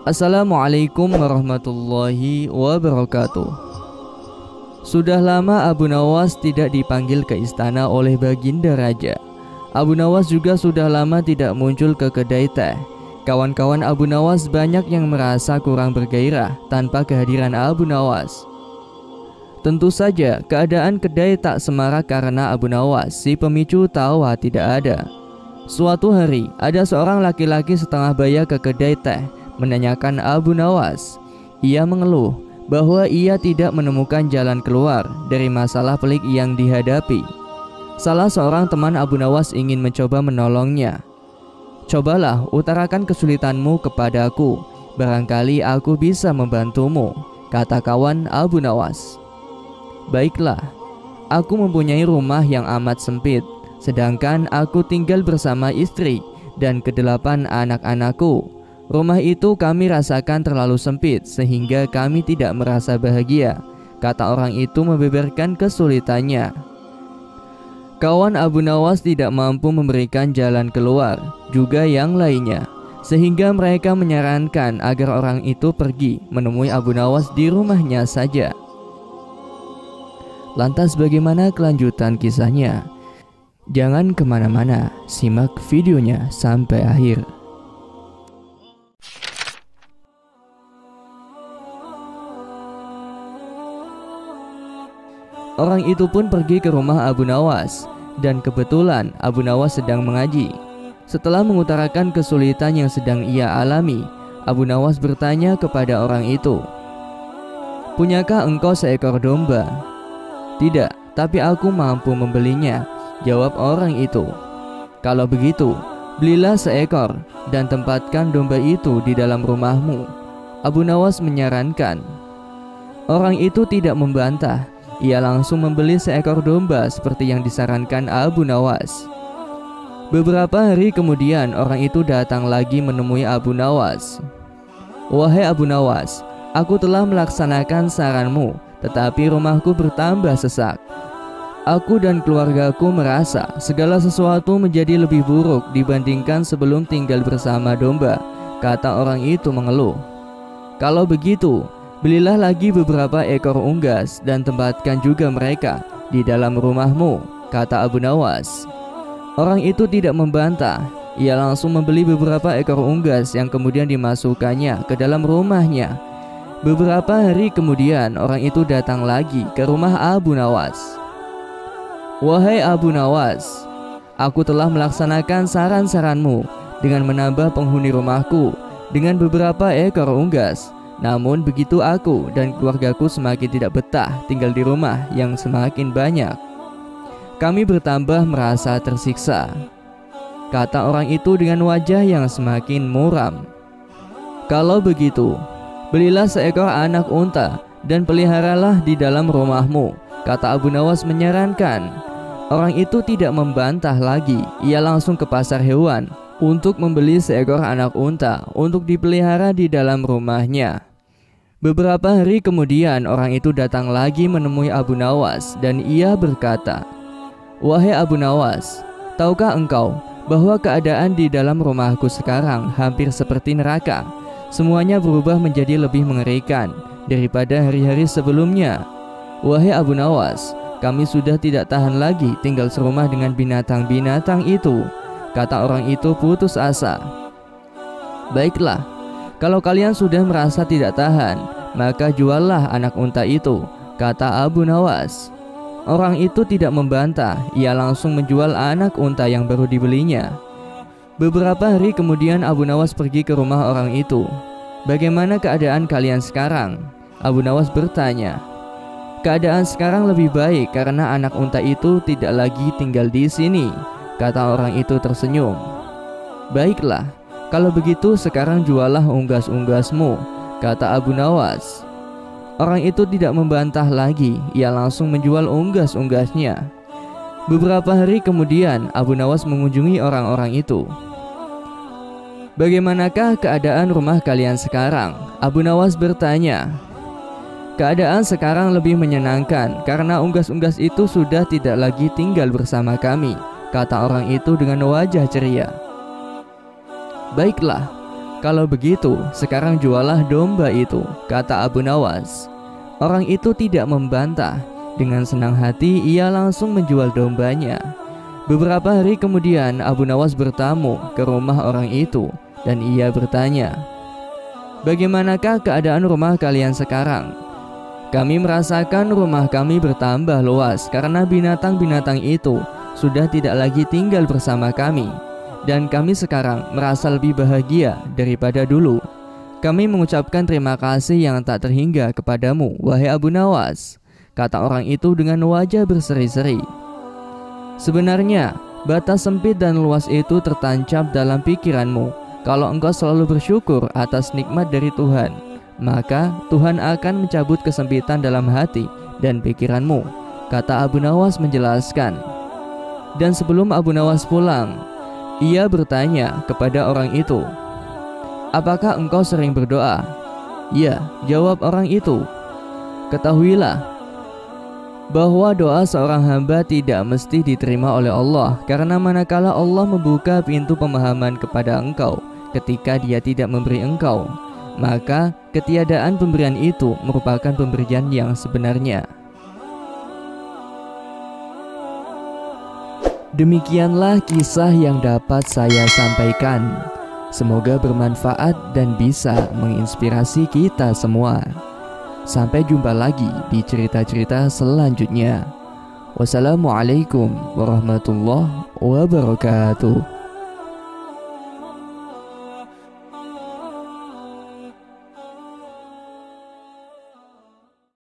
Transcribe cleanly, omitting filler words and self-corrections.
Assalamualaikum warahmatullahi wabarakatuh. Sudah lama Abu Nawas tidak dipanggil ke istana oleh Baginda Raja. Abu Nawas juga sudah lama tidak muncul ke kedai teh. Kawan-kawan Abu Nawas banyak yang merasa kurang bergairah tanpa kehadiran Abu Nawas. Tentu saja keadaan kedai tak semarak karena Abu Nawas, si pemicu tawa, tidak ada. Suatu hari ada seorang laki-laki setengah baya ke kedai teh menanyakan Abu Nawas. Ia mengeluh bahwa ia tidak menemukan jalan keluar dari masalah pelik yang dihadapi. Salah seorang teman Abu Nawas ingin mencoba menolongnya. "Cobalah utarakan kesulitanmu kepadaku, barangkali aku bisa membantumu," kata kawan Abu Nawas. "Baiklah, aku mempunyai rumah yang amat sempit, sedangkan aku tinggal bersama istri dan ke-8 anak-anakku. Rumah itu kami rasakan terlalu sempit sehingga kami tidak merasa bahagia," kata orang itu membeberkan kesulitannya. Kawan Abu Nawas tidak mampu memberikan jalan keluar, juga yang lainnya, sehingga mereka menyarankan agar orang itu pergi menemui Abu Nawas di rumahnya saja. Lantas bagaimana kelanjutan kisahnya? Jangan kemana-mana, simak videonya sampai akhir. Orang itu pun pergi ke rumah Abu Nawas, dan kebetulan Abu Nawas sedang mengaji. Setelah mengutarakan kesulitan yang sedang ia alami, Abu Nawas bertanya kepada orang itu, "Punyakah engkau seekor domba?" "Tidak, tapi aku mampu membelinya," jawab orang itu. "Kalau begitu, belilah seekor dan tempatkan domba itu di dalam rumahmu," Abu Nawas menyarankan. Orang itu tidak membantah. Ia langsung membeli seekor domba seperti yang disarankan Abu Nawas. Beberapa hari kemudian orang itu datang lagi menemui Abu Nawas. "Wahai Abu Nawas, aku telah melaksanakan saranmu, tetapi rumahku bertambah sesak. Aku dan keluargaku merasa segala sesuatu menjadi lebih buruk dibandingkan sebelum tinggal bersama domba," kata orang itu mengeluh. "Kalau begitu, belilah lagi beberapa ekor unggas dan tempatkan juga mereka di dalam rumahmu," kata Abu Nawas. Orang itu tidak membantah. Ia langsung membeli beberapa ekor unggas yang kemudian dimasukkannya ke dalam rumahnya. Beberapa hari kemudian orang itu datang lagi ke rumah Abu Nawas. "Wahai Abu Nawas, aku telah melaksanakan saran-saranmu dengan menambah penghuni rumahku dengan beberapa ekor unggas. Namun begitu aku dan keluargaku semakin tidak betah tinggal di rumah yang semakin banyak. Kami bertambah merasa tersiksa," kata orang itu dengan wajah yang semakin muram. "Kalau begitu, belilah seekor anak unta dan peliharalah di dalam rumahmu," kata Abu Nawas menyarankan. Orang itu tidak membantah lagi. Ia langsung ke pasar hewan untuk membeli seekor anak unta untuk dipelihara di dalam rumahnya. Beberapa hari kemudian orang itu datang lagi menemui Abu Nawas dan ia berkata, "Wahai Abu Nawas, tahukah engkau bahwa keadaan di dalam rumahku sekarang hampir seperti neraka? Semuanya berubah menjadi lebih mengerikan daripada hari-hari sebelumnya. Wahai Abu Nawas, kami sudah tidak tahan lagi tinggal serumah dengan binatang-binatang itu," kata orang itu putus asa. "Baiklah, kalau kalian sudah merasa tidak tahan, maka juallah anak unta itu," kata Abu Nawas. Orang itu tidak membantah. Ia langsung menjual anak unta yang baru dibelinya. Beberapa hari kemudian Abu Nawas pergi ke rumah orang itu. "Bagaimana keadaan kalian sekarang?" Abu Nawas bertanya. "Keadaan sekarang lebih baik karena anak unta itu tidak lagi tinggal di sini," kata orang itu tersenyum. "Baiklah, kalau begitu sekarang juallah unggas-unggasmu," kata Abu Nawas. Orang itu tidak membantah lagi. Ia langsung menjual unggas-unggasnya. Beberapa hari kemudian Abu Nawas mengunjungi orang-orang itu. "Bagaimanakah keadaan rumah kalian sekarang?" Abu Nawas bertanya. "Keadaan sekarang lebih menyenangkan karena unggas-unggas itu sudah tidak lagi tinggal bersama kami," kata orang itu dengan wajah ceria. "Baiklah, "Kalau begitu, sekarang jualah domba itu," kata Abu Nawas. Orang itu tidak membantah. Dengan senang hati ia langsung menjual dombanya. Beberapa hari kemudian Abu Nawas bertamu ke rumah orang itu dan ia bertanya, "Bagaimanakah keadaan rumah kalian sekarang?" "Kami merasakan rumah kami bertambah luas karena binatang-binatang itu sudah tidak lagi tinggal bersama kami, dan kami sekarang merasa lebih bahagia daripada dulu. Kami mengucapkan terima kasih yang tak terhingga kepadamu, wahai Abu Nawas," kata orang itu dengan wajah berseri-seri. Sebenarnya, batas sempit dan luas itu tertancap dalam pikiranmu. Kalau engkau selalu bersyukur atas nikmat dari Tuhan, maka Tuhan akan mencabut kesempitan dalam hati dan pikiranmu, kata Abu Nawas menjelaskan. Dan sebelum Abu Nawas pulang, ia bertanya kepada orang itu, "Apakah engkau sering berdoa?" "Ya," jawab orang itu. "Ketahuilah bahwa doa seorang hamba tidak mesti diterima oleh Allah, karena manakala Allah membuka pintu pemahaman kepada engkau ketika Dia tidak memberi engkau, maka ketiadaan pemberian itu merupakan pemberian yang sebenarnya." Demikianlah kisah yang dapat saya sampaikan. Semoga bermanfaat dan bisa menginspirasi kita semua. Sampai jumpa lagi di cerita-cerita selanjutnya. Wassalamualaikum warahmatullahi wabarakatuh.